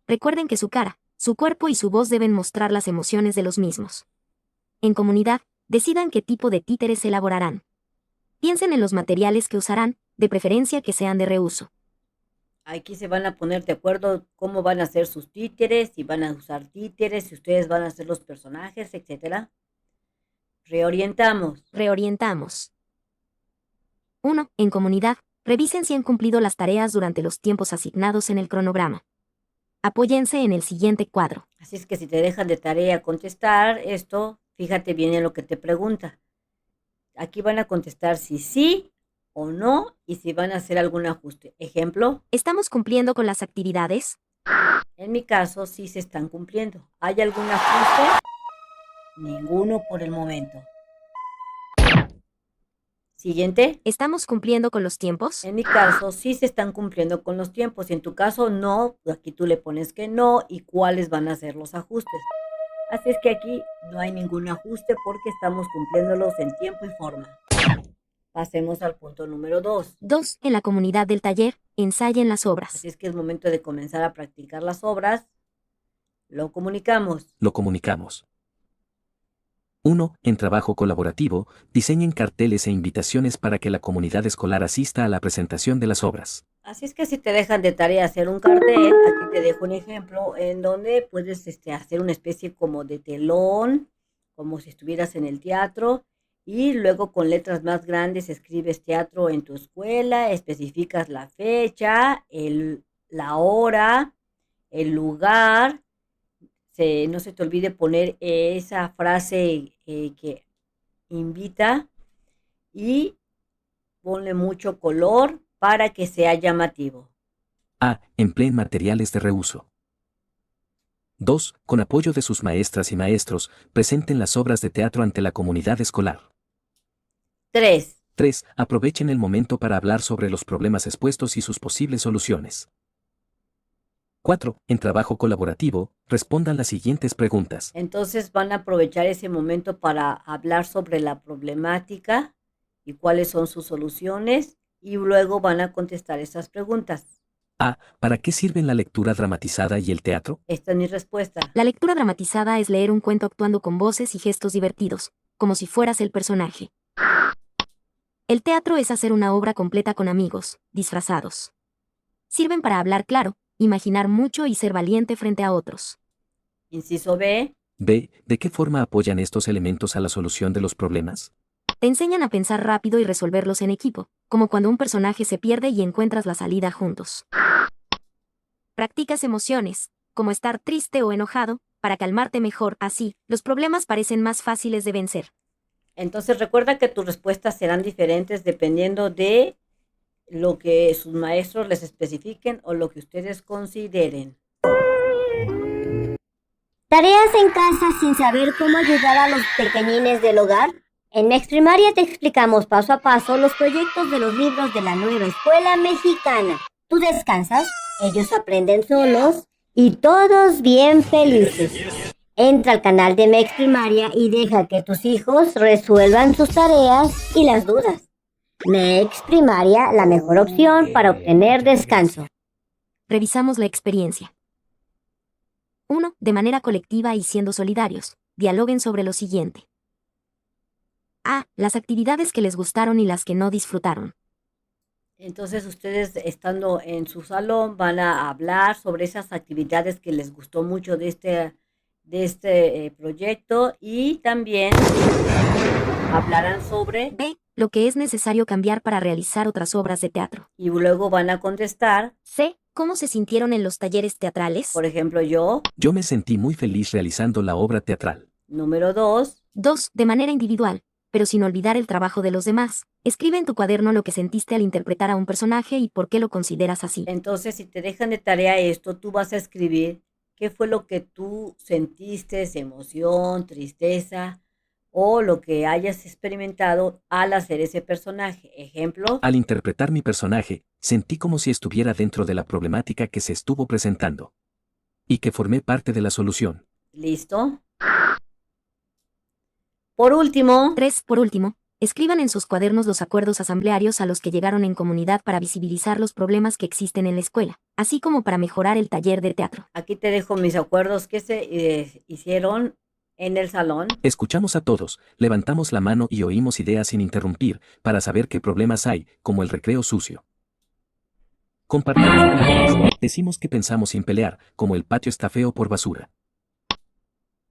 Recuerden que su cara, su cuerpo y su voz deben mostrar las emociones de los mismos. En comunidad, decidan qué tipo de títeres elaborarán. Piensen en los materiales que usarán, de preferencia que sean de reuso. Aquí se van a poner de acuerdo cómo van a ser sus títeres, si van a usar títeres, si ustedes van a ser los personajes, etc. Reorientamos. Reorientamos. 1. En comunidad, revisen si han cumplido las tareas durante los tiempos asignados en el cronograma. Apóyense en el siguiente cuadro. Así es que si te dejan de tarea contestar esto, fíjate bien en lo que te pregunta. Aquí van a contestar si sí o no y si van a hacer algún ajuste. Ejemplo, ¿Estamos cumpliendo con las actividades? en mi caso sí se están cumpliendo. ¿Hay algún ajuste? Ninguno por el momento. Siguiente. ¿Estamos cumpliendo con los tiempos? En mi caso sí se están cumpliendo con los tiempos y en tu caso no. Aquí tú le pones que no y cuáles van a ser los ajustes. Así es que aquí no hay ningún ajuste porque estamos cumpliéndolos en tiempo y forma. Pasemos al punto número 2. 2. En la comunidad del taller, ensayen las obras. Así es que es momento de comenzar a practicar las obras. Lo comunicamos. Lo comunicamos. 1. En trabajo colaborativo, diseñen carteles e invitaciones para que la comunidad escolar asista a la presentación de las obras. Así es que si te dejan de tarea hacer un cartel, aquí te dejo un ejemplo en donde puedes hacer una especie como de telón, como si estuvieras en el teatro, y luego con letras más grandes escribes teatro en tu escuela, especificas la fecha, la hora, el lugar. No se te olvide poner esa frase que invita y ponle mucho color para que sea llamativo. A. Empleen materiales de reuso. 2. Con apoyo de sus maestras y maestros, presenten las obras de teatro ante la comunidad escolar. 3. 3. Aprovechen el momento para hablar sobre los problemas expuestos y sus posibles soluciones. 4. En trabajo colaborativo, respondan las siguientes preguntas. Entonces van a aprovechar ese momento para hablar sobre la problemática y cuáles son sus soluciones y luego van a contestar esas preguntas. A. ¿Para qué sirven la lectura dramatizada y el teatro? Esta es mi respuesta. La lectura dramatizada es leer un cuento actuando con voces y gestos divertidos, como si fueras el personaje. El teatro es hacer una obra completa con amigos, disfrazados. Sirven para hablar claro, imaginar mucho y ser valiente frente a otros. Inciso B. B. ¿De qué forma apoyan estos elementos a la solución de los problemas? Te enseñan a pensar rápido y resolverlos en equipo, como cuando un personaje se pierde y encuentras la salida juntos. Practicas emociones, como estar triste o enojado, para calmarte mejor. Así, los problemas parecen más fáciles de vencer. Entonces recuerda que tus respuestas serán diferentes dependiendo de lo que sus maestros les especifiquen o lo que ustedes consideren. ¿Tareas en casa sin saber cómo ayudar a los pequeñines del hogar? En Mex Primaria te explicamos paso a paso los proyectos de los libros de la nueva escuela mexicana. Tú descansas, ellos aprenden solos y todos bien felices. Entra al canal de Mex Primaria y deja que tus hijos resuelvan sus tareas y las dudas. Mex Primaria, la mejor opción para obtener descanso. Revisamos la experiencia. 1. De manera colectiva y siendo solidarios, dialoguen sobre lo siguiente. A. Las actividades que les gustaron y las que no disfrutaron. Entonces ustedes estando en su salón van a hablar sobre esas actividades que les gustó mucho de este proyecto y también hablarán sobre B. Lo que es necesario cambiar para realizar otras obras de teatro. y luego van a contestar, C. ¿Cómo se sintieron en los talleres teatrales? por ejemplo, yo, Yo me sentí muy feliz realizando la obra teatral. número 2, 2. De manera individual, pero sin olvidar el trabajo de los demás. Escribe en tu cuaderno lo que sentiste al interpretar a un personaje y por qué lo consideras así. entonces si te dejan de tarea esto, tú vas a escribir qué fue lo que tú sentiste, emoción, tristeza o lo que hayas experimentado al hacer ese personaje. Ejemplo, Al interpretar mi personaje, sentí como si estuviera dentro de la problemática que se estuvo presentando. Y que formé parte de la solución. ¿listo? Por último, 3. Por último, escriban en sus cuadernos los acuerdos asamblearios a los que llegaron en comunidad para visibilizar los problemas que existen en la escuela, así como para mejorar el taller de teatro. aquí te dejo mis acuerdos que se hicieron en el salón. Escuchamos a todos, levantamos la mano y oímos ideas sin interrumpir, para saber qué problemas hay, como el recreo sucio. Compartimos opiniones, decimos que pensamos sin pelear, como el patio está feo por basura.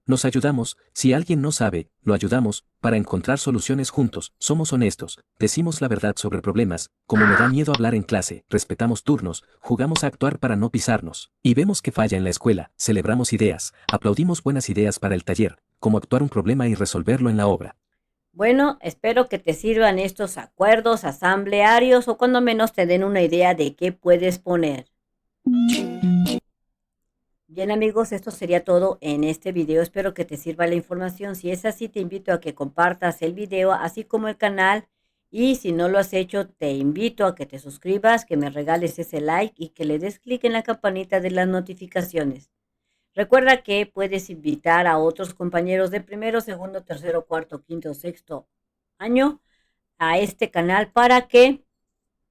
Nos ayudamos, si alguien no sabe, lo ayudamos, para encontrar soluciones juntos, somos honestos, decimos la verdad sobre problemas, como me da miedo hablar en clase, respetamos turnos, jugamos a actuar para no pisarnos, y vemos que falla en la escuela, celebramos ideas, aplaudimos buenas ideas para el taller, como actuar un problema y resolverlo en la obra. Bueno, espero que te sirvan estos acuerdos asamblearios o cuando menos te den una idea de qué puedes poner. Bien amigos, esto sería todo en este video. Espero que te sirva la información. Si es así, te invito a que compartas el video, así como el canal. Y si no lo has hecho, te invito a que te suscribas, que me regales ese like y que le des clic en la campanita de las notificaciones. Recuerda que puedes invitar a otros compañeros de primero, segundo, tercero, cuarto, quinto, sexto año a este canal para que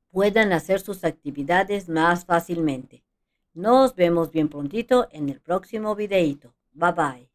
puedan hacer sus actividades más fácilmente. Nos vemos bien prontito en el próximo videito. Bye bye.